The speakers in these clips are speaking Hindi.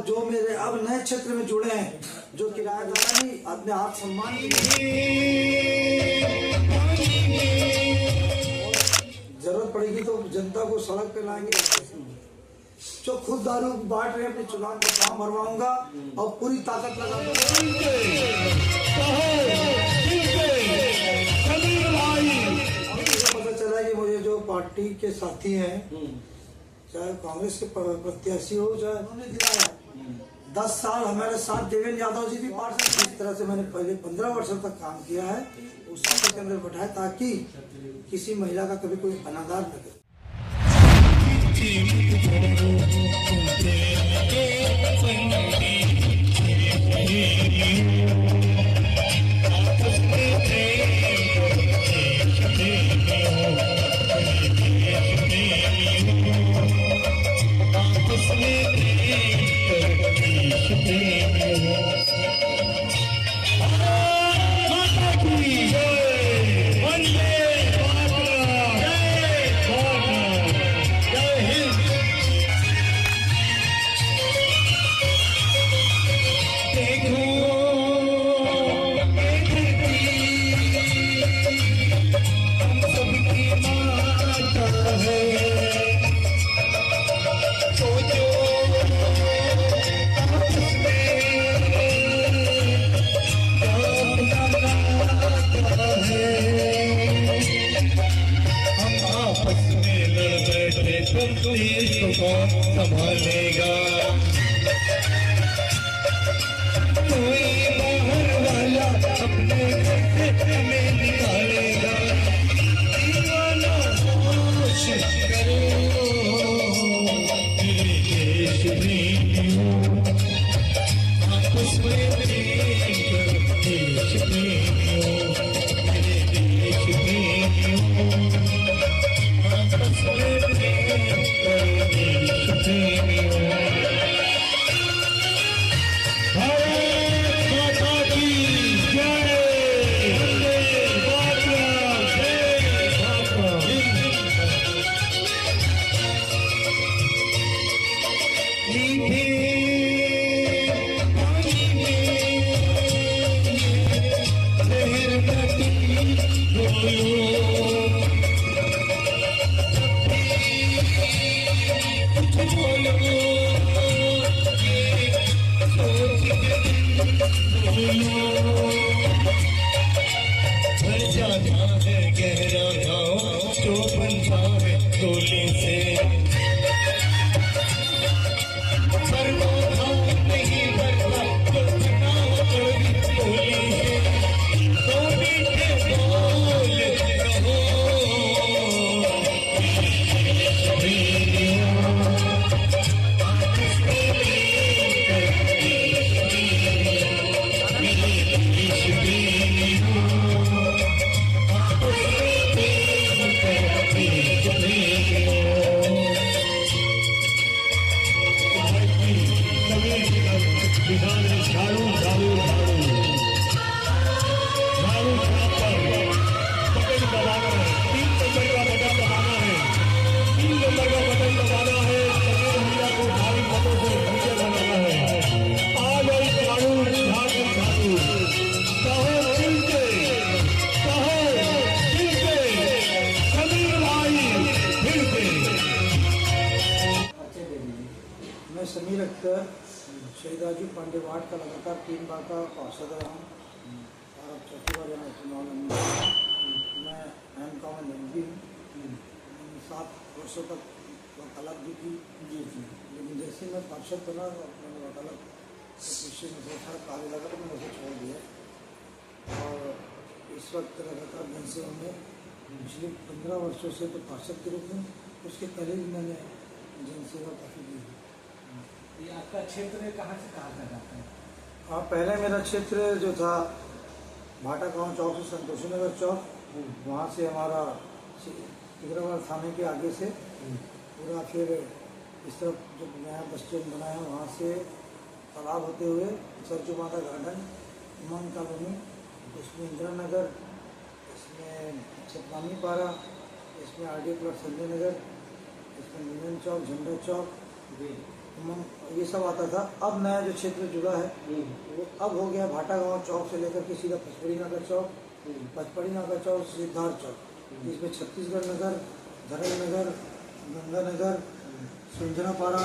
जो मेरे अब नए क्षेत्र में जुड़े हैं, जो किराएदार नहीं अपने आत्मसम्मान के जरूरत पड़ेगी तो जनता को सड़क पे लाएंगे, जो खुद दारू बांट रहे हैं अपने चुनाव का फॉर्म भरवाऊंगा और पूरी ताकत लगाऊंगा। पता चला कि मुझे जो पार्टी के साथी हैं, चाहे कांग्रेस के प्रत्याशी हो चाहे उन्होंने दिया है 10 साल हमारे साथ देवेंद्र यादव जी भी पार्षद, इस तरह से मैंने पहले 15 वर्षों तक काम किया है, उस सत्ता के अंदर बैठाया ताकि किसी महिला का कभी कोई अनादर न करे। संभालेगा कोई बाहर वाला अपने घर से हमें निकालेगा। दीवाना होश करो मेरे देश में आपस में प्रेम करो, देश प्रेमियों मेरे देश प्रेमियों आपस में प्रेम करो, देश प्रेमियों। गहरा गाँव जो बनता है गोली से भरना नहीं भरता तो बना गोली से तो मीठे बोल कहो समीर अख्तर शहीद राजीव पांडे वार्ड का लगातार 3 बार का पार्षद रहा हूँ और अब चौथी बार यहाँ चुनाव लड़ूंगा। मैं एम कॉमन एमपी हूँ, 7 वर्षों तक वकालत भी की लेकिन जैसे मैं पार्षद बना मैंने वकालत विषय में बहुत सारा कार्य लगा तो मैंने उसे छोड़ दिया और इस वक्त लगातार जनसेवा में पिछले 15 वर्षों से तो पार्षद के रूप में, उसके पहले भी मैंने जनसेवा काफ़ी दी। ये आपका क्षेत्र कहाँ से कहाँ तक आता है? हाँ, पहले मेरा क्षेत्र जो था भाटा गाँव चौक से संतोषी नगर चौक, वहाँ से हमारा तिगरावाल थाने के आगे से पूरा फिर इस तरफ जो नया बस स्टैंड बना है वहाँ से तालाब होते हुए सरजू माता गार्डन, उमंग कॉलोनी, इसमें इंदिरा नगर, इसमें सतनामी पारा, इसमें RD प्लॉट संजय नगर, इसमें मीनन चौक, झंडा चौक, ये सब आता था। अब नया जो क्षेत्र जुड़ा है वो अब हो गया भाटा गांव चौक से लेकर के सीधा पचपड़ी नाका चौक, पचपड़ी नाका चौक सिद्धार्थ चौक। इसमें छत्तीसगढ़ नगर, धरल नगर, गंगा नगर, सुंदरापाड़ा,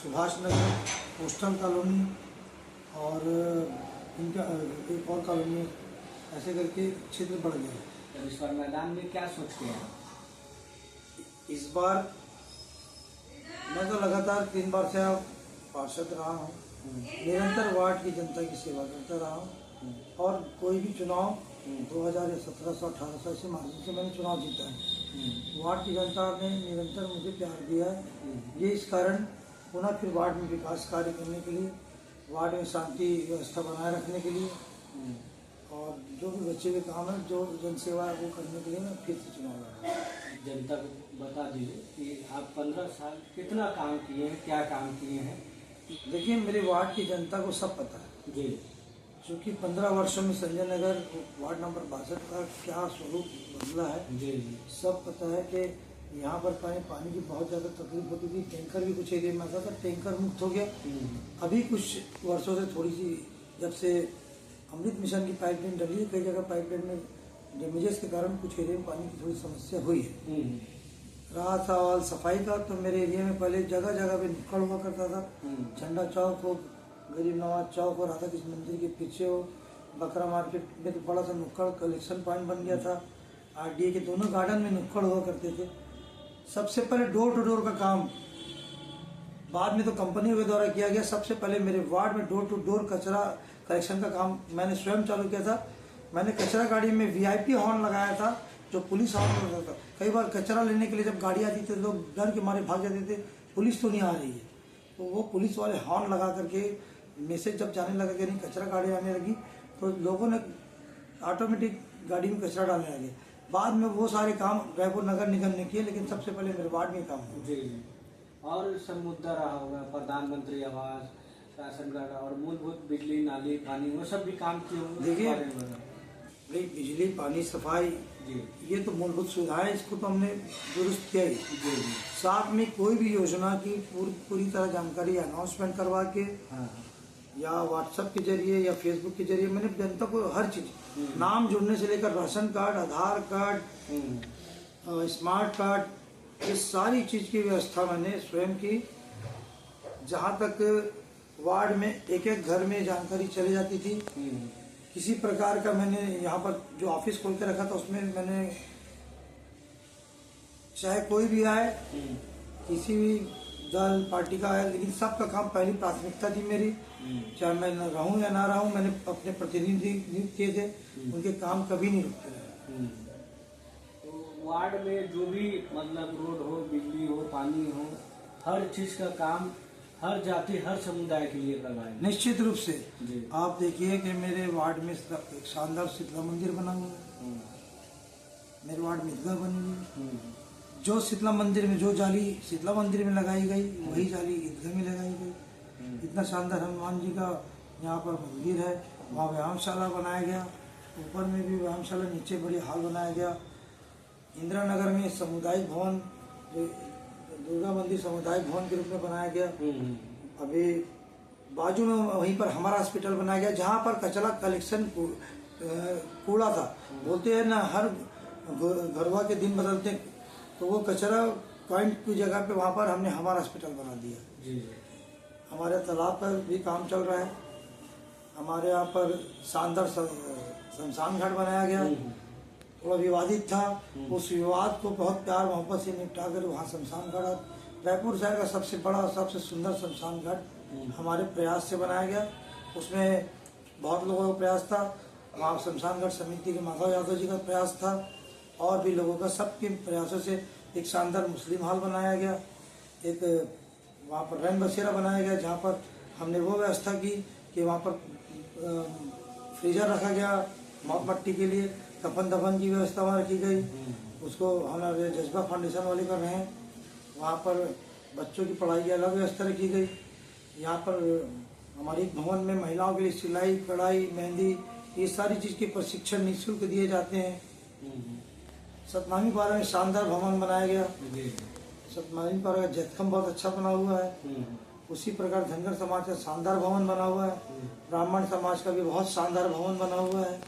सुभाष नगर, पोस्टल कॉलोनी और इनका एक और कॉलोनी, ऐसे करके क्षेत्र बढ़ गया है। तो इस बार मैदान में क्या सोच के हैं? इस बार मैं तो लगातार 3 बार से अब पार्षद रहा हूँ, निरंतर वार्ड की जनता की सेवा करता रहा हूँ और कोई भी चुनाव 2017-18 ऐसे माध्यम से मैंने चुनाव जीता है। वार्ड की जनता ने निरंतर मुझे प्यार दिया है। ये इस कारण पुनः फिर वार्ड में विकास कार्य करने के लिए, वार्ड में शांति व्यवस्था बनाए रखने के लिए और जो भी बच्चे हुए काम है, जो जन सेवा है वो करने के लिए मैं फिर से चुनाव लड़ा हूँ। जनता को बता दीजिए कि आप 15 साल कितना काम किए हैं, क्या काम किए हैं? देखिए, मेरे वार्ड की जनता को सब पता है जी। क्योंकि 15 वर्षों में संजय नगर वार्ड नंबर 62 का क्या स्वरूप बदला है जी जी। सब पता है कि यहाँ पर पानी की बहुत ज़्यादा तकलीफ होती थी। टैंकर भी कुछ एरिया में आता था, टैंकर मुक्त हो गया। अभी कुछ वर्षों से थोड़ी सी, जब से अमृत मिशन की पाइपलाइन डली है, कई जगह पाइपलाइन में डैमेजेस के कारण कुछ एरिया में पानी की थोड़ी समस्या हुई है। रहा सवाल सफाई का, तो मेरे एरिया में पहले जगह जगह पे नुक्कड़ हुआ करता था। झंडा चौक हो, गरीब नवाज चौक हो, राधा कृष्ण मंदिर के पीछे हो, बकरा मार्केट में तो बड़ा सा नुक्कड़ कलेक्शन पॉइंट बन गया था। आरडीए के दोनों गार्डन में नुक्कड़ हुआ करते थे। सबसे पहले डोर टू डोर का काम बाद में तो कंपनियों के द्वारा किया गया। सबसे पहले मेरे वार्ड में डोर टू डोर कचरा कलेक्शन का काम मैंने स्वयं चालू किया था। मैंने कचरा गाड़ी में वीआईपी हॉर्न लगाया था, जो पुलिस हॉर्न होता था। कई बार कचरा लेने के लिए जब गाड़ी आती थी, लोग डर के मारे भाग जाते थे, पुलिस तो नहीं आ रही है, तो वो पुलिस वाले हॉर्न लगा करके मैसेज जब जाने लगा कि नहीं कचरा गाड़ी आने लगी, तो लोगों ने ऑटोमेटिक गाड़ी में कचरा डालने लगे। बाद में वो सारे काम रायपुर नगर निगम ने किए, लेकिन सबसे पहले मेरे वार्ड में काम हुआ। जी जी। और सब मुद्दा रहा होगा, प्रधानमंत्री आवास, राशन कार्ड और मूलभूत बिजली, नाली, पानी, वो सब भी काम किए होंगे। देखिए, भाई बिजली, पानी, सफाई, ये तो मूलभूत सुविधाएं, इसको तो हमने दुरुस्त किया ही। साथ में कोई भी योजना की पूरी तरह जानकारी अनाउंसमेंट करवा के या व्हाट्सएप के जरिए या फेसबुक के जरिए मैंने जनता को हर चीज, नाम जुड़ने से लेकर राशन कार्ड, आधार कार्ड, स्मार्ट कार्ड, ये सारी चीज की व्यवस्था मैंने स्वयं की। जहाँ तक वार्ड में एक एक घर में जानकारी चली जाती थी। किसी प्रकार का मैंने यहाँ पर जो ऑफिस खोल के रखा था, उसमें मैंने चाहे कोई भी आए, किसी भी दल पार्टी का आए, लेकिन सबका काम पहली प्राथमिकता थी मेरी। चाहे मैं रहूं या ना रहूं, मैंने अपने प्रतिनिधि नियुक्त किए थे, उनके काम कभी नहीं रुकते रहे। तो वार्ड में जो भी मतलब रोड हो, बिजली हो, पानी हो, हर चीज का काम हर जाति, हर समुदाय के लिए करवाएंगे निश्चित रूप से। आप देखिए कि मेरे वार्ड में एक शानदार शीतला मंदिर बना हुआ है, मेरे वार्ड में ईदगाह बनी हुई है। जो शीतला मंदिर में जो जाली शीतला मंदिर में लगाई गई, वही जाली ईदगाह में लगाई गई। इतना शानदार हनुमान जी का यहाँ पर मंदिर है। वहाँ व्यायामशाला बनाया गया, ऊपर में भी व्यायामशाला, नीचे बड़ी हॉल बनाया गया। इंदिरा नगर में सामुदायिक भवन, जो दुर्गा मंदिर सामुदायिक भवन के रूप में बनाया गया। अभी बाजू में वहीं पर हमारा हॉस्पिटल बनाया गया, जहाँ पर कचरा कलेक्शन कूड़ा था। बोलते हैं ना, हर घरवा के दिन बदलते, तो वो कचरा पॉइंट की जगह पे वहाँ पर हमने हमारा हॉस्पिटल बना दिया। हमारे तालाब पर भी काम चल रहा है। हमारे यहाँ पर शानदार शमशान घाट बनाया गया, थोड़ा विवादित था, उस विवाद को बहुत प्यार मोहब्बत से निपटा कर वहाँ शमशान घाट, रायपुर शहर का सबसे बड़ा सबसे सुंदर शमशान घाट हमारे प्रयास से बनाया गया। उसमें बहुत लोगों का प्रयास था, वहाँ शमशान घाट समिति के माधव यादव जी का प्रयास था, और भी लोगों का, सबके प्रयासों से एक शानदार मुस्लिम हॉल बनाया गया। एक वहाँ पर रैन बसेरा बनाया गया, जहाँ पर हमने वो व्यवस्था की कि वहाँ पर फ्रीजर रखा गया मौत मट्टी के लिए, कफन दफन की व्यवस्था वहाँ रखी गई। उसको हमारे जज्बा फाउंडेशन वाले कर रहे हैं। वहाँ पर बच्चों की पढ़ाई की अलग व्यवस्था रखी गई। यहाँ पर हमारी भवन में महिलाओं के लिए सिलाई, कढ़ाई, मेहंदी, ये सारी चीज़ के प्रशिक्षण निःशुल्क दिए जाते हैं। सतनामी पारा में शानदार भवन बनाया गया। सतनामी पारा का जतखम बहुत अच्छा बना हुआ है। उसी प्रकार धनगर समाज का शानदार भवन बना हुआ है, ब्राह्मण समाज का भी बहुत शानदार भवन बना हुआ है।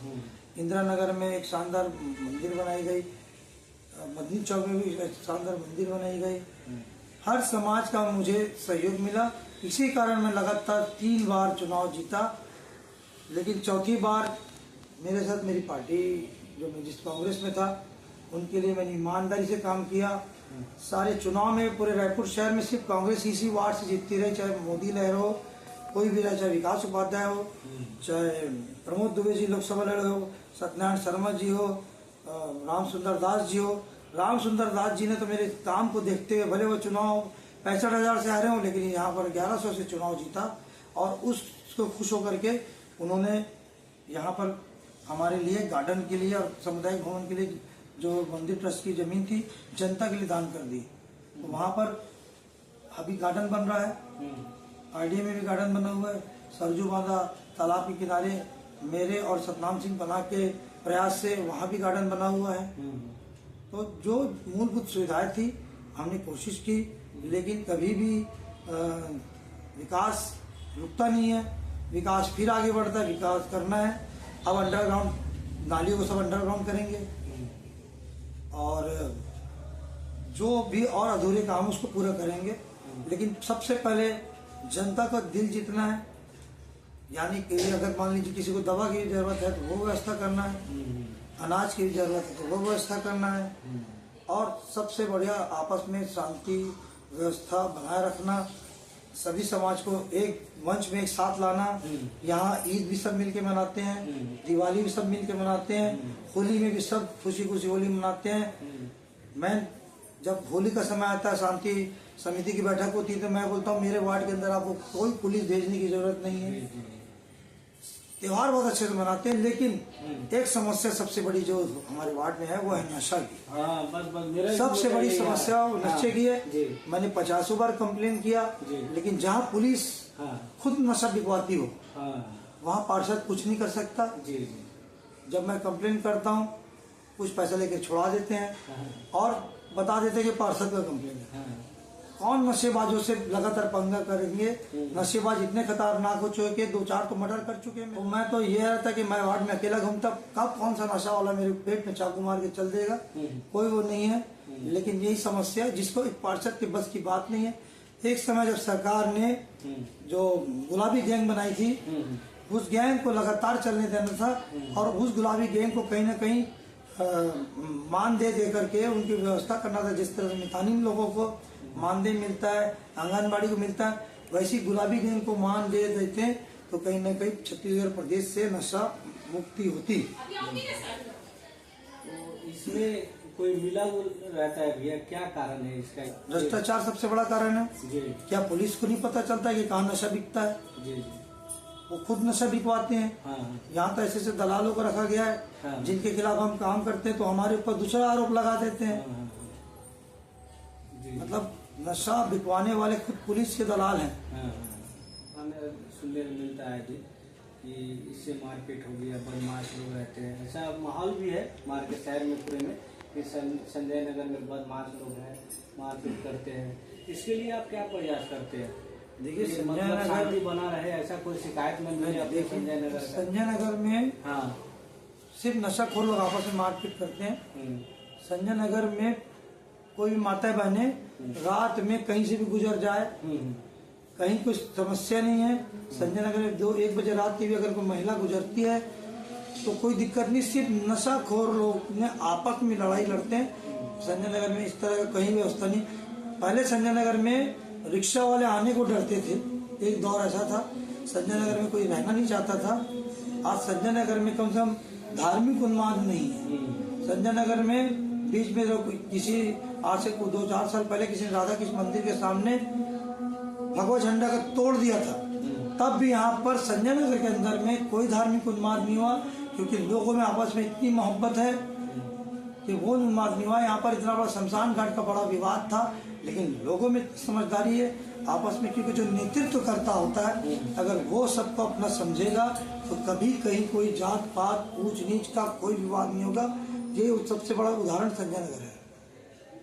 इंदिरा नगर में एक शानदार मंदिर बनाई गई, मदनी चौक में भी एक शानदार मंदिर बनाई गई। हर समाज का मुझे सहयोग मिला, इसी कारण मैं लगातार 3 बार चुनाव जीता। लेकिन चौथी बार मेरे साथ मेरी पार्टी जो मैं जिस कांग्रेस में था उनके लिए मैंने ईमानदारी से काम किया। सारे चुनाव में पूरे रायपुर शहर में सिर्फ कांग्रेस इसी वार्ड से जीतती रही, चाहे मोदी लहर हो, कोई भी रहे, चाहे विकास उपाध्याय हो, चाहे प्रमोद दुबे जी लोकसभा लड़े हो, सत्यनारायण शर्मा जी हो, राम सुंदर दास जी हो। राम सुंदर दास जी ने तो मेरे काम को देखते हुए, भले वो चुनाव 65,000 से हारे हो, लेकिन यहाँ पर 1100 से चुनाव जीता और उसको खुश होकर के उन्होंने यहाँ पर हमारे लिए गार्डन के लिए और सामुदायिक भवन के लिए जो मंदिर ट्रस्ट की जमीन थी जनता के लिए दान कर दी। तो वहाँ पर अभी गार्डन बन रहा है, आईडीए में भी गार्डन बना हुआ है, सरजू बांधा तालाब के किनारे मेरे और सतनाम सिंह बना के प्रयास से वहाँ भी गार्डन बना हुआ है। तो जो मूलभूत सुविधाएं थी हमने कोशिश की, लेकिन कभी भी विकास रुकता नहीं है, विकास फिर आगे बढ़ता है, विकास करना है। अब अंडरग्राउंड नालियों को सब अंडरग्राउंड करेंगे और जो भी और अधूरे काम उसको पूरा करेंगे। लेकिन सबसे पहले जनता का दिल जीतना है, यानी कि अगर मान लीजिए किसी को दवा की जरूरत है तो वो व्यवस्था करना है, अनाज की जरूरत है तो वो व्यवस्था करना है, और सबसे बढ़िया आपस में शांति व्यवस्था बनाए रखना, सभी समाज को एक मंच में एक साथ लाना। यहाँ ईद भी सब मिलके मनाते हैं, दिवाली भी सब मिलके मनाते हैं, होली में भी सब खुशी खुशी होली मनाते हैं। मैं जब होली का समय आता है, शांति समिति की बैठक होती है, तो मैं बोलता हूँ मेरे वार्ड के अंदर आपको कोई पुलिस भेजने की जरूरत नहीं है, त्योहार बहुत अच्छे से मनाते हैं। लेकिन एक समस्या सबसे बड़ी जो हमारे वार्ड में है वो है नशा की। बस सबसे बड़ी समस्या वो नशे की है। मैंने 50 बार कंप्लेन किया, लेकिन जहाँ पुलिस खुद नशा बिकवाती हो वहाँ पार्षद कुछ नहीं कर सकता। जब मैं कंप्लेन करता हूँ कुछ पैसा लेके छुड़ा देते हैं और बता देते हैं कि पार्षद का कंप्लेन है। कौन नशेबाजों से लगातार पंगा करेंगे? नशेबाज इतने खतरनाक हो चुके कि 2-4 तो मर्डर कर चुके हैं। मैं तो ये रहता कि मैं वार्ड में अकेला घूमता, कब कौन सा नशा वाला मेरे पेट में चाकू मार के चल देगा, कोई वो नहीं है। लेकिन यही समस्या जिसको एक पार्षद के बस की बात नहीं है। एक समय जब सरकार ने जो गुलाबी गैंग बनाई थी, उस गैंग को लगातार चलने देना था और उस गुलाबी गैंग को कहीं ना कहीं मान दे करके उनकी व्यवस्था करना था। जिस तरह से मितानिन लोगों को मानदेय मिलता है, आंगनबाड़ी को मिलता है, वैसी गुलाबी गैंग को मान दे देते हैं तो कहीं ना कहीं छत्तीसगढ़ प्रदेश से नशा मुक्ति होती। तो इसमें कोई मिला रहता है भैया, क्या कारण है इसका? भ्रष्टाचार सबसे बड़ा कारण है। क्या पुलिस को नहीं पता चलता है कि कहाँ नशा बिकता है? वो खुद नशा बिकवाते हैं। यहाँ तो ऐसे दलालों को रखा गया है जिनके खिलाफ हम काम करते हैं तो हमारे ऊपर दूसरा आरोप लगा देते हैं। मतलब नशा बिकवाने वाले खुद पुलिस के दलाल हैं। हमें सुनने में मिलता है जी कि इससे मारपीट हो गया, बदमाश लोग रहते हैं, ऐसा माहौल भी है मार्केट शहर में पूरे में कि संजय नगर में बदमाश लोग हैं, मारपीट करते हैं। इसके लिए आप क्या प्रयास करते हैं? देखिए मतलब शांति बना रहे, ऐसा कोई शिकायत में मिले संजय नगर? संजय नगर में सिर्फ नशाखोर लोग आपस में मारपीट करते हैं। संजय नगर में कोई भी माता बहने रात में कहीं से भी गुजर जाए, कहीं कुछ समस्या नहीं है। संजय नगर में 2-1 बजे रात की भी अगर कोई महिला गुजरती है तो कोई दिक्कत नहीं। सिर्फ नशाखोर लोग ने आपस में लड़ाई लड़ते हैं। संजय नगर में इस तरह का कहीं व्यवस्था नहीं। पहले संजय नगर में रिक्शा वाले आने को डरते थे, एक दौर ऐसा था, संजय नगर में कोई रहना नहीं चाहता था। आज संजय नगर में कम से कम धार्मिक उन्माद नहीं है। संजय नगर में बीच में जो किसी आज से 2-4 साल पहले किसी ने राधा कृष्ण मंदिर के सामने भगवा झंडा का तोड़ दिया था, तब भी यहाँ पर संजय नगर के अंदर में कोई धार्मिक उन्माद नहीं हुआ, क्योंकि लोगों में आपस में इतनी मोहब्बत है कि वो उन्माद नहीं हुआ। यहाँ पर इतना बड़ा शमशान घाट का बड़ा विवाद था, लेकिन लोगों में समझदारी है आपस में, क्योंकि जो नेतृत्व करता होता है अगर वो सबको अपना समझेगा तो कभी कहीं कोई जात पात ऊंच नीच का कोई विवाद नहीं होगा। ये सबसे बड़ा उदाहरण संजय नगर है।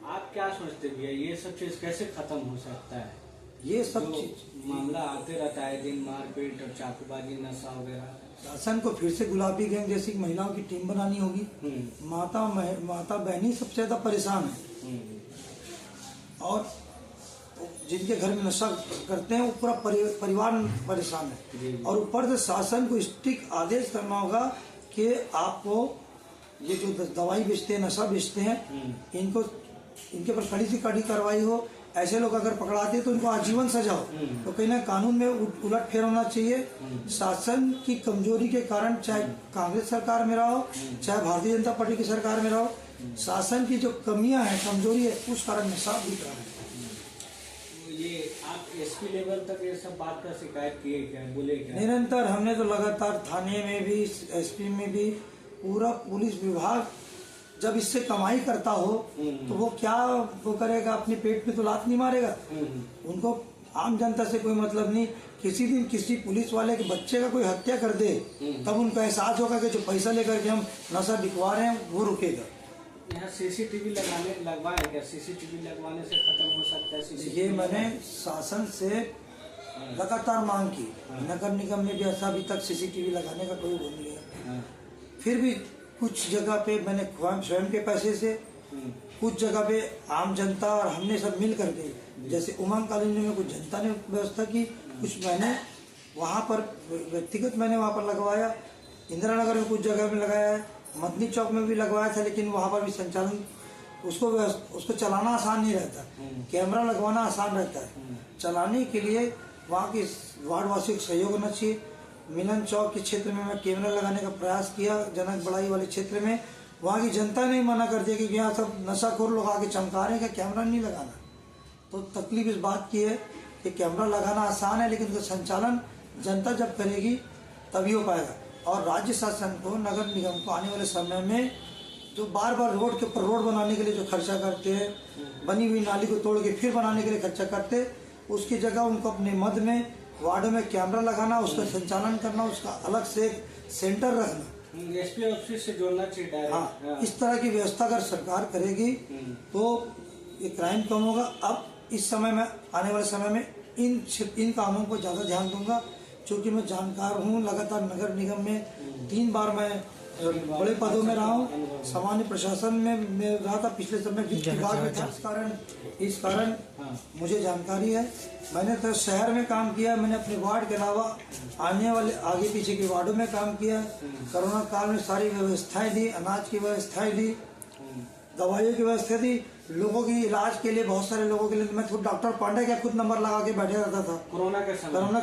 आप क्या सोचते भैया, ये सब चीज कैसे खत्म हो सकता है? ये सब जो चीज मामला आते रहता है दिन, मारपीट और चाकूबाजी, नशा वगैरह। शासन को फिर से गुलाबी गैंग जैसी महिलाओं की टीम बनानी होगी। माता बहनी सबसे ज्यादा परेशान है, और जिनके घर में नशा करते हैं वो पूरा परिवार परेशान है। और ऊपर से शासन को स्ट्रिक्ट आदेश करना होगा कि आपको ये जो दवाई बेचते हैं, नशा बेचते हैं, इनके पर कड़ी से कड़ी कार्रवाई हो। ऐसे लोग अगर पकड़ाते हैं तो उनको आजीवन सजा हो। तो कहीं ना कानून में उलट फेर होना चाहिए। शासन की कमजोरी के कारण, चाहे कांग्रेस सरकार में रहा हो, चाहे भारतीय जनता पार्टी की सरकार में रहा हो, शासन की जो कमियां हैं, कमजोरी है, उस कारण नशा दिख रहा है। ये आप एसपी लेवल तक ये सब बात का शिकायत किए क्या, बोले क्या? निरंतर हमने तो लगातार थाने में भी, एसपी में भी, पूरा पुलिस विभाग जब इससे कमाई करता हो तो वो क्या वो करेगा, अपने पेट पे तो लात नहीं मारेगा। उनको आम जनता से कोई मतलब नहीं। किसी दिन किसी पुलिस वाले के बच्चे का कोई हत्या कर दे तब उनको एहसास होगा कि जो पैसा लेकर के हम नशा बिकवा रहे हैं वो रुकेगा। यहाँ सीसीटीवी लगवाए क्या? सीसीटीवी लगवाने से खत्म हो सकता है सीसीटीवी? ये मैंने शासन से लगातार मांग की। नगर निगम ने भी ऐसा अभी तक सीसीटीवी लगाने का कोई वो नहीं है। फिर भी कुछ जगह पे मैंने स्वयं के पैसे से, कुछ जगह पे आम जनता और हमने सब मिल करके, जैसे उमंग कॉलोनी में कुछ जनता ने व्यवस्था की, कुछ मैंने वहाँ पर व्यक्तिगत मैंने वहाँ पर लगवाया। इंदिरा नगर में कुछ जगह में लगाया है, मदनी चौक में भी लगवाया था, लेकिन वहाँ पर भी संचालन उसको चलाना आसान नहीं रहता। कैमरा लगवाना आसान रहता है, चलाने के लिए वहाँ के वार्ड वासियों का सहयोग होना चाहिए। मिलन चौक के क्षेत्र में मैं कैमरा लगाने का प्रयास किया, जनक बड़ाई वाले क्षेत्र में। वहाँ की जनता ने मना कर दिया कि यहाँ सब नशाखोर लोग आके चमका रहे हैं, क्या कैमरा नहीं लगाना। तो तकलीफ इस बात की है कि कैमरा लगाना आसान है, लेकिन उसका संचालन जनता जब करेगी तभी हो पाएगा। और राज्य शासन को, नगर निगम को आने वाले समय में जो बार बार रोड के ऊपर रोड बनाने के लिए जो खर्चा करते हैं, बनी हुई नाली को तोड़ के फिर बनाने के लिए खर्चा करते, उसकी जगह उनको अपने मद में वार्डों में कैमरा लगाना, उसका संचालन करना, उसका अलग से सेंटर रखना, एसपी ऑफिस से जोड़ना चाहिए। हाँ, इस तरह की व्यवस्था अगर सरकार करेगी तो ये क्राइम कम होगा। अब इस समय में, आने वाले समय में इन कामों पर ज्यादा ध्यान दूंगा, क्योंकि मैं जानकार हूँ। लगातार नगर निगम में 3 बार मैं बड़े पदों में रहा हूँ। सामान्य प्रशासन में मैं रहा था, पिछले समय वित्त विभाग में था। इस कारण मुझे जानकारी है। मैंने तो शहर में काम किया, मैंने अपने वार्ड के अलावा आने वाले आगे पीछे के वार्डों में काम किया। कोरोना काल में सारी व्यवस्थाएं दी, अनाज की व्यवस्थाएं दी, दवाइयों की व्यवस्था दी, लोगों की इलाज के लिए, बहुत सारे लोगों के लिए मैं खुद डॉक्टर पांडे का खुद नंबर लगा के बैठे रहता था। कोरोना के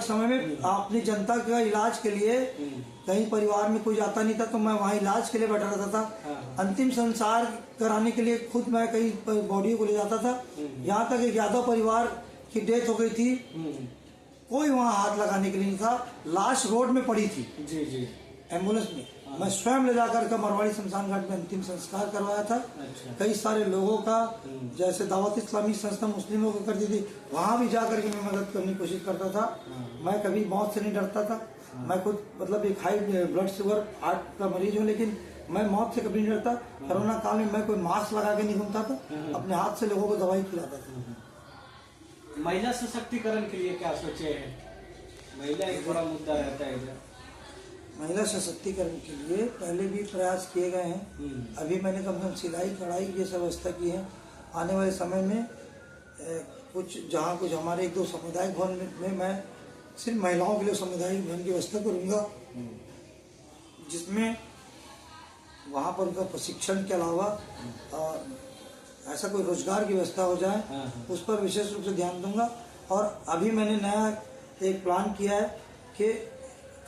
समय में अपनी जनता के इलाज के लिए, कहीं परिवार में कोई जाता नहीं था तो मैं वहाँ इलाज के लिए बैठा रहता था। अंतिम संस्कार कराने के लिए खुद मैं कई बॉडी को ले जाता था। यहाँ तक एक यादव परिवार की डेथ हो गई थी, कोई वहाँ हाथ लगाने के लिए नहीं था, लाश रोड में पड़ी थी जी एम्बुलेंस में। मैं स्वयं ले जाकर के मरवाड़ी शमशान घाट में अंतिम संस्कार करवाया था। कई सारे लोगों का, जैसे दावत इस्लामी संस्था मुस्लिमों को करती थी, वहाँ भी जाकर के मैं मदद करने की कोशिश करता था। मैं कभी मौत से नहीं डरता था। मैं खुद मतलब एक हाई ब्लड शुगर, हार्ट का मरीज हूँ, लेकिन मैं मौत से कभी नहीं डरता। कोरोना काल में मैं कोई मास्क लगा के नहीं घूमता था, अपने हाथ से लोगों को दवाई खिलाता था। महिला सशक्तिकरण के लिए क्या सोचे हैं? महिला एक बड़ा मुद्दा रहता है इधर। महिला सशक्तिकरण के लिए पहले भी प्रयास किए गए हैं। अभी मैंने कम से कम सिलाई कढ़ाई ये सब व्यवस्था की है। आने वाले समय में कुछ हमारे 1-2 सामुदायिक भवन में मैं सिर्फ महिलाओं के लिए सामुदायिक भवन की व्यवस्था करूँगा, जिसमें वहाँ पर उनका प्रशिक्षण के अलावा ऐसा कोई रोजगार की व्यवस्था हो जाए, उस पर विशेष रूप से ध्यान दूंगा। और अभी मैंने नया एक प्लान किया है कि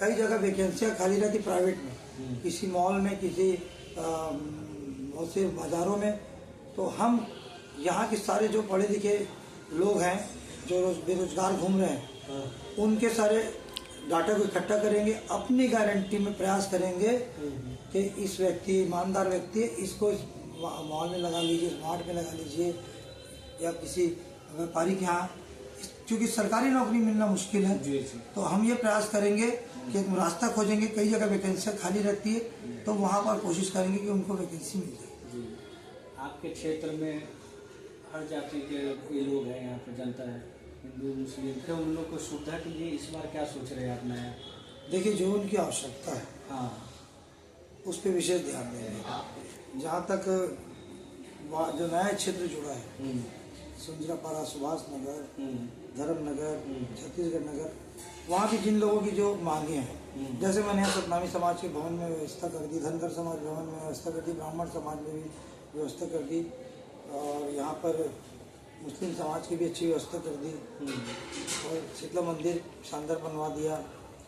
कई जगह वैकेंसियाँ खाली रहती प्राइवेट में, किसी मॉल में, किसी बहुत से बाजारों में, तो हम यहाँ के सारे जो पढ़े लिखे लोग हैं जो बेरोजगार घूम रहे हैं, उनके सारे डाटा को इकट्ठा करेंगे, अपनी गारंटी में प्रयास करेंगे कि इस व्यक्ति ईमानदार व्यक्ति है, इसको मॉल में लगा लीजिए, स्मार्ट में लगा लीजिए, या किसी व्यापारी के यहाँ, क्योंकि सरकारी नौकरी मिलना मुश्किल है। तो हम ये प्रयास करेंगे कि एक रास्ता खोजेंगे। कई जगह वैकेंसियाँ खाली रहती है तो वहाँ पर कोशिश करेंगे कि उनको वैकेंसी मिल जाए। आपके क्षेत्र में हर जाति के लोग हैं, यहाँ पर जनता है? हिंदू मुस्लिम थे, उन लोग को सुविधा के लिए इस बार क्या सोच रहे हैं आप नया? देखिए, जो उनकी आवश्यकता है हाँ। उस पर विशेष ध्यान देंगे। जहाँ तक जो नया क्षेत्र जुड़ा है, सुंजरापाड़ा, सुभाष नगर, धर्मनगर, छत्तीसगढ़ नगर, वहाँ की जिन लोगों की जो मांगे हैं, जैसे मैंने यहाँ सतनामी समाज के भवन में व्यवस्था कर दी, धनगर समाज भवन में व्यवस्था कर दी, ब्राह्मण समाज में भी व्यवस्था कर दी, और यहाँ पर मुस्लिम समाज की भी अच्छी व्यवस्था कर दी, और शीतला मंदिर शानदार बनवा दिया,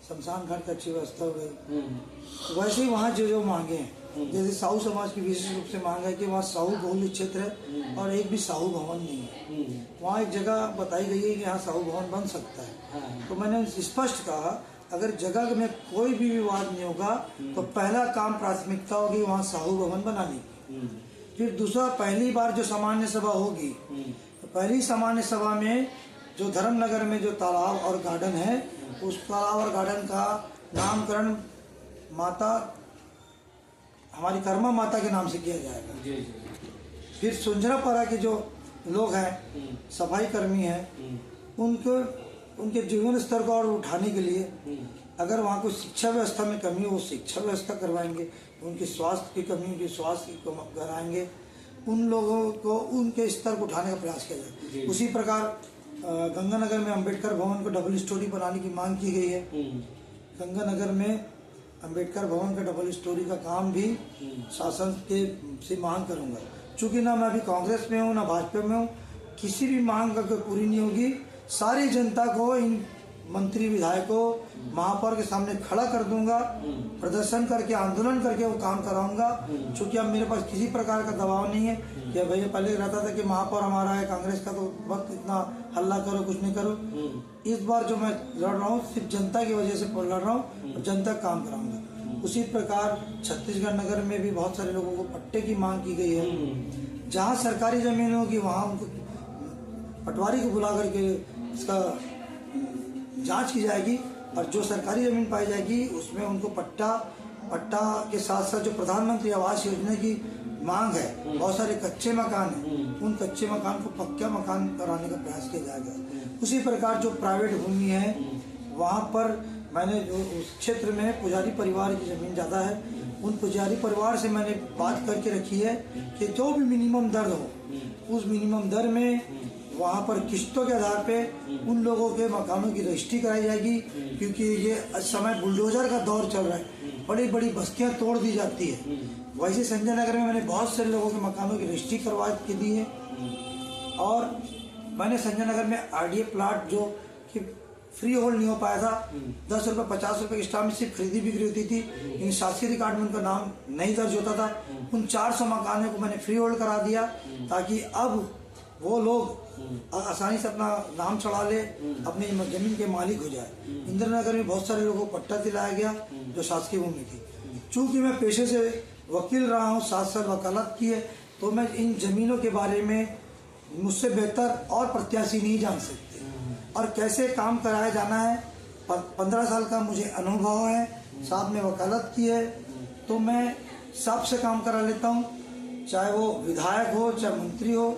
शमशान घाट की अच्छी व्यवस्था हो गई। वैसे ही वहाँ जो जो मांगे हैं, जैसे साहू समाज की विशेष रूप से मांग है कि वहाँ साहू बहुल क्षेत्र है और एक भी साहू भवन नहीं है। वहाँ एक जगह बताई गई है कि यहाँ साहू भवन बन सकता है। तो मैंने स्पष्ट कहा, अगर जगह में कोई भी विवाद नहीं होगा तो पहला काम प्राथमिकता होगी वहाँ साहू भवन बनाने की। फिर दूसरा, पहली बार जो सामान्य सभा होगी तो पहली सामान्य सभा में जो धर्मनगर में जो तालाब और गार्डन है, उस तालाब और गार्डन का नामकरण माता, हमारी कर्मा माता के नाम से किया जाएगा। फिर सुंजरापाड़ा के जो लोग हैं, सफाई कर्मी हैं, उनके जीवन स्तर को और उठाने के लिए अगर वहाँ कोई शिक्षा व्यवस्था में कमी हो, वो शिक्षा व्यवस्था करवाएंगे। उनकी स्वास्थ्य की कमी, उनकी स्वास्थ्य की कराएंगे। उन लोगों को उनके स्तर को उठाने का प्रयास किया जाए। उसी प्रकार गंगानगर में अंबेडकर भवन को डबल स्टोरी बनाने की मांग की गई है। गंगानगर में अंबेडकर भवन का डबल स्टोरी का काम भी शासन के से मांग करूंगा। चूंकि ना मैं अभी कांग्रेस में हूँ ना भाजपा में हूँ, किसी भी मांग अगर पूरी नहीं होगी, सारी जनता को, इन मंत्री विधायकों महापौर के सामने खड़ा कर दूंगा, प्रदर्शन करके, आंदोलन करके वो काम कराऊंगा। चूंकि अब मेरे पास किसी प्रकार का दबाव नहीं है कि भैया पहले रहता था कि महापौर हमारा है कांग्रेस का, तो वक्त इतना हल्ला करो, कुछ नहीं करो। इस बार जो मैं लड़ रहा हूँ सिर्फ जनता की वजह से लड़ रहा हूँ और जनता काम कराऊंगा। उसी प्रकार छत्तीसगढ़ नगर में भी बहुत सारे लोगों को पट्टे की मांग की गई है। जहाँ सरकारी जमीन होगी वहाँ उनको पटवारी को बुला करके इसका जांच की जाएगी, और जो सरकारी जमीन पाई जाएगी उसमें उनको पट्टा के साथ साथ जो प्रधानमंत्री आवास योजना की मांग है, बहुत सारे कच्चे मकान हैं, उन कच्चे मकान को पक्का मकान कराने का प्रयास किया जाएगा। उसी प्रकार जो प्राइवेट भूमि है, वहाँ पर मैंने जो उस क्षेत्र में पुजारी परिवार की जमीन ज़्यादा है, उन पुजारी परिवार से मैंने बात करके रखी है कि जो भी मिनिमम दर हो, उस मिनिमम दर में वहाँ पर किस्तों के आधार पे उन लोगों के मकानों की रजिस्ट्री कराई जाएगी। क्योंकि ये समय बुलडोजर का दौर चल रहा है, बड़ी बड़ी बस्तियाँ तोड़ दी जाती है। वैसे संजय नगर में मैंने बहुत सारे लोगों के मकानों की रजिस्ट्री करवा के दी है, और मैंने संजय नगर में आरडीए प्लाट जो कि फ्री होल्ड नहीं हो पाया था, 10 रुपये 50 रुपये के स्टाम्प में सिर्फ खरीदी बिक्री होती थी, इन शासकीय रिकॉर्ड में उनका नाम नहीं दर्ज होता था, उन 400 मकानों को मैंने फ्री होल्ड करा दिया, ताकि अब वो लोग आसानी से अपना नाम चढ़ा ले, अपनी जमीन के मालिक हो जाए। इंद्रनगर में बहुत सारे लोगों को पट्टा दिलाया गया जो शासकीय भूमि थी। चूंकि मैं पेशे से वकील रहा हूँ, 7 साल वकालत की है, तो मैं इन जमीनों के बारे में मुझसे बेहतर और प्रत्याशी नहीं जान सकते, और कैसे काम कराया जाना है। 15 साल का मुझे अनुभव है, साथ में वकालत की है, तो मैं सबसे काम करा लेता हूँ, चाहे वो विधायक हो चाहे मंत्री हो।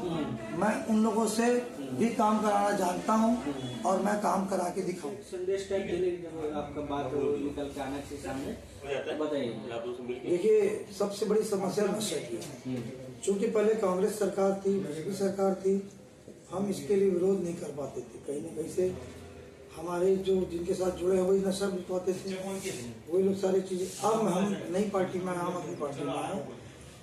मैं उन लोगों से भी काम कराना जानता हूँ और मैं काम करा के दिखाऊँ। संदेश टाइप देने की जब आपका बात निकल के आने से सामने बताइए। देखिए, सबसे बड़ी समस्या नशे की है। चूँकि पहले कांग्रेस सरकार थी, बीजेपी सरकार थी, हम इसके लिए विरोध नहीं कर पाते थे। कहीं न कहीं से हमारे जो जिनके साथ जुड़े हैं वही नशा बिकवाते थे, वही लोग सारी चीज़ें। अब हम नई पार्टी में, आम आदमी पार्टी में हैं,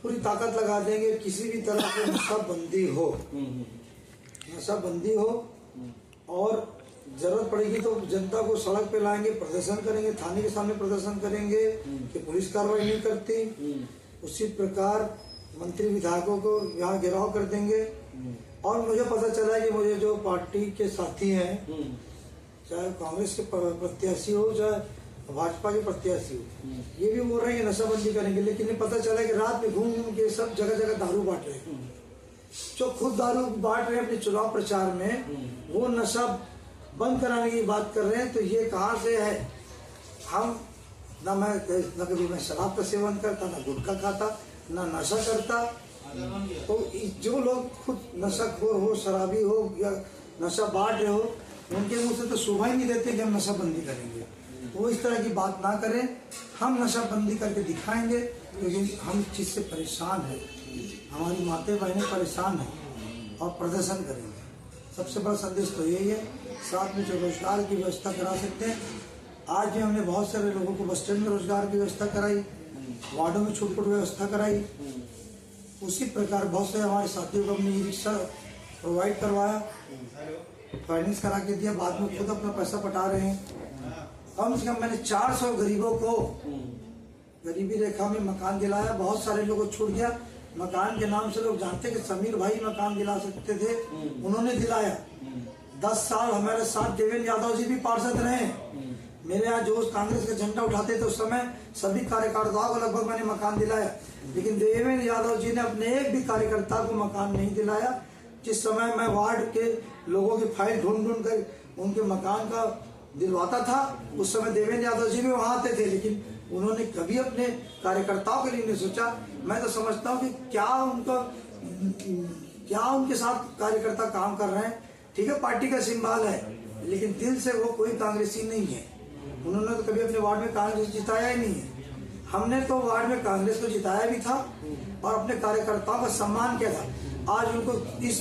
पूरी ताकत लगा देंगे किसी भी तरह की नशाबंदी हो, नशाबंदी हो, और जरूरत पड़ेगी तो जनता को सड़क पे लाएंगे, प्रदर्शन करेंगे, थाने के सामने प्रदर्शन करेंगे कि पुलिस कार्रवाई नहीं करती। उसी प्रकार मंत्री विधायकों को यहाँ घेराव कर देंगे। और मुझे पता चला है कि मुझे जो पार्टी के साथी हैं, चाहे कांग्रेस के प्रत्याशी हो चाहे भाजपा के प्रत्याशी हो, ये भी बोल रहे हैं कि नशाबंदी करेंगे, लेकिन ये पता चला कि रात में घूम घूम के सब जगह जगह दारू बांट रहे हैं। जो खुद दारू बांट रहे हैं अपने चुनाव प्रचार में, वो नशा बंद कराने की बात कर रहे हैं। तो ये कहाँ से है? हम न कभी मैं शराब का सेवन करता, न गुटखा खाता, न नशा करता। तो जो लोग खुद नशाखोर हो, शराबी हो या नशा बांट रहे हो, उनके मुंह से तो शोभा ही नहीं देते कि हम नशा बंदी करेंगे। वो इस तरह की बात ना करें, हम नशा बंदी करके दिखाएंगे, क्योंकि हम इस चीज़ से परेशान हैं, हमारी माताएं बहनें परेशान हैं और प्रदर्शन करेंगे। सबसे बड़ा संदेश तो यही है। साथ में जो रोजगार की व्यवस्था करा सकते हैं, आज भी हमने बहुत सारे लोगों को बस स्टैंड में रोजगार की व्यवस्था कराई, वार्डों में छूट व्यवस्था कराई। उसी प्रकार बहुत से हमारे साथियों को हमने ई रिक्शा प्रोवाइड करवाया, फाइनेंस करा के दिया, बाद में खुद अपना पैसा पटा रहे हैं। कम से कम मैंने 400 गरीबों को गरीबी रेखा में मकान दिलाया। बहुत सारे लोगों को छूट गया, मकान के नाम से लोग जानते कि समीर भाई मकान दिला सकते थे, उन्होंने दिलाया। 10 साल हमारे साथ देवेंद्र यादव जी भी पार्षद रहे। मेरे यहाँ जो कांग्रेस का झंडा उठाते थे उस समय सभी कार्यकर्ताओं को लगभग मैंने मकान दिलाया, लेकिन देवेंद्र यादव जी ने अपने एक भी कार्यकर्ता को मकान नहीं दिलाया। जिस समय मैं वार्ड के लोगों की फाइल ढूंढ कर उनके मकान का दिलवाता था, उस समय देवेंद्र यादव जी भी वहां आते थे, लेकिन उन्होंने कभी अपने कार्यकर्ताओं के लिए नहीं सोचा। मैं तो समझता हूँ कि क्या उनके साथ कार्यकर्ता काम कर रहे हैं। ठीक है, पार्टी का सिंबल है, लेकिन दिल से वो कोई कांग्रेसी नहीं है। उन्होंने तो कभी अपने वार्ड में कांग्रेस जिताया ही नहीं है। हमने तो वार्ड में कांग्रेस को जिताया भी था और अपने कार्यकर्ताओं का सम्मान किया था। आज उनको इस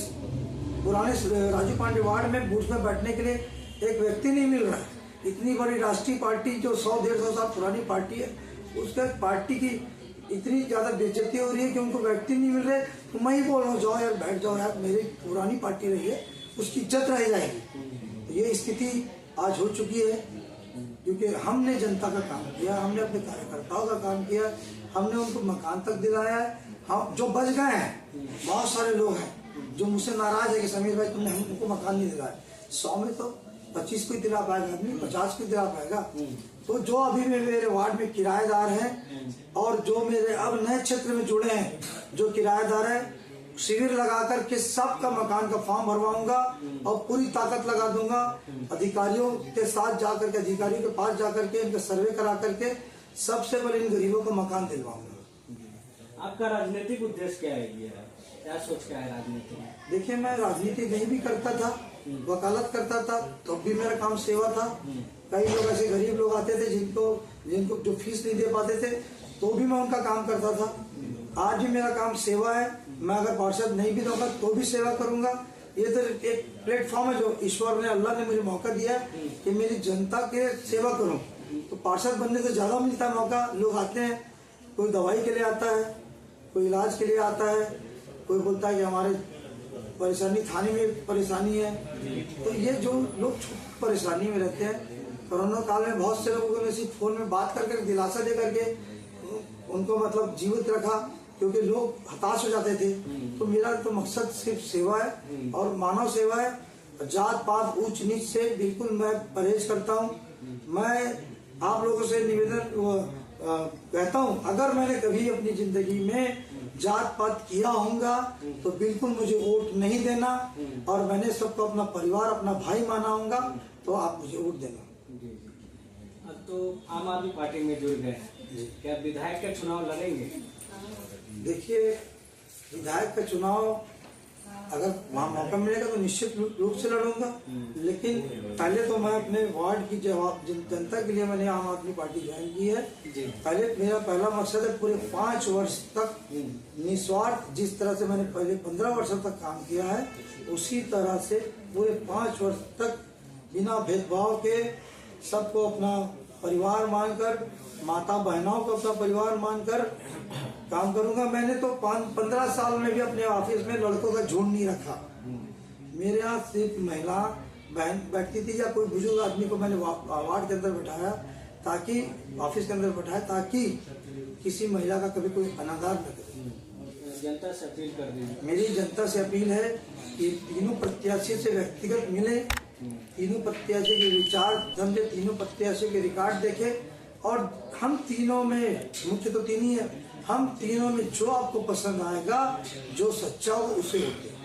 पुराने राजू पांडे वार्ड में बूथ में बैठने के लिए एक व्यक्ति नहीं मिल रहा है। इतनी बड़ी राष्ट्रीय पार्टी जो 100-150 साल पुरानी पार्टी है, उसके पार्टी की इतनी ज्यादा बेइज्जती हो रही है कि उनको व्यक्ति नहीं मिल रहे। तो मैं ही बोल रहा हूँ, जाओ यार, बैठ जाओ यार, मेरी पुरानी पार्टी रही है, उसकी इज्जत रह जाएगी। ये स्थिति आज हो चुकी है, क्योंकि हमने जनता का काम किया, हमने अपने कार्यकर्ताओं का काम किया, हमने उनको मकान तक दिलाया है। हम जो बच गए हैं, बहुत सारे लोग हैं जो मुझसे नाराज है कि समीर भाई तुमने हमको मकान नहीं दिलाया। 100 में तो 25 को ही दिला पाएगा आदमी, 50 को दिला पाएगा। तो जो अभी मेरे वार्ड में किराएदार हैं और जो मेरे अब नए क्षेत्र में जुड़े हैं जो किराएदार है, शिविर लगा करके सबका मकान का फॉर्म भरवाऊंगा और पूरी ताकत लगा दूंगा। अधिकारियों के साथ जाकर के, अधिकारियों के पास जाकर के इनका सर्वे करा करके सबसे पहले इन गरीबों को मकान दिलवाऊंगा। आपका राजनीतिक उद्देश्य क्या है? क्या सोच क्या है राजनीति में? देखिए, मैं राजनीति नहीं भी करता था, वकालत करता था, तो भी मेरा काम सेवा था। कई लोग ऐसे गरीब लोग आते थे जिनको जो फीस नहीं दे पाते थे, तो भी मैं उनका काम करता था। आज भी मेरा काम सेवा है। मैं अगर पार्षद नहीं भी दूंगा तो भी सेवा करूंगा। ये तो एक प्लेटफॉर्म है जो ईश्वर ने, अल्लाह ने मुझे मौका दिया है कि मेरी जनता के सेवा करूं। तो पार्षद बनने से ज्यादा मिलता है मौका। लोग आते हैं, कोई दवाई के लिए आता है, कोई इलाज के लिए आता है, कोई बोलता है कि हमारे परेशानी थाने में परेशानी है। तो ये जो लोग परेशानी में रहते हैं, कोरोना काल में बहुत से लोगों ने सिर्फ फोन में बात करके दिलासा दे करके उनको मतलब जीवित रखा, क्योंकि लोग हताश हो जाते थे। तो मेरा तो मकसद सिर्फ सेवा है और मानव सेवा है। जात पात ऊंच नीच से बिल्कुल मैं परहेज करता हूँ। मैं आप लोगों से निवेदन कहता हूँ, अगर मैंने कभी अपनी जिंदगी में जात पात किया होगा तो बिल्कुल मुझे वोट नहीं देना, और मैंने सबको अपना परिवार, अपना भाई माना होगा, तो आप मुझे वोट देना। अब तो आम आदमी पार्टी में जुड़ गए हैं, क्या विधायक का चुनाव लड़ेंगे? देखिए, विधायक का चुनाव अगर वहाँ मौका मिलेगा तो निश्चित रूप से लड़ूंगा, लेकिन पहले तो मैं अपने वार्ड की जनता के लिए मैंने आम आदमी पार्टी ज्वाइन की है। पहले मेरा पहला मकसद है पूरे 5 वर्ष तक निस्वार्थ, जिस तरह से मैंने पहले 15 वर्ष तक काम किया है, उसी तरह से पूरे 5 वर्ष तक बिना भेदभाव के सबको अपना परिवार मानकर, माता बहनों को अपना परिवार मानकर काम करूंगा। मैंने तो 15 साल में भी अपने ऑफिस में लड़कों का झुंड नहीं रखा। मेरे यहाँ सिर्फ महिला बहन बैठती थी या कोई बुजुर्ग आदमी को मैंने वार्ड के अंदर बैठाया, ताकि ऑफिस के अंदर बैठाया, ताकि किसी महिला का कभी कोई अनादर न करे। जनता से अपील कर दीजिए। मेरी जनता से अपील है कि तीनों प्रत्याशी से व्यक्तिगत मिले, तीनों प्रत्याशी के विचार समझे, तीनों प्रत्याशी के रिकॉर्ड देखे, और हम तीनों में, मुख्य तो तीन ही है, हम तीनों में जो आपको पसंद आएगा, जो सच्चा हो उसे होते हैं।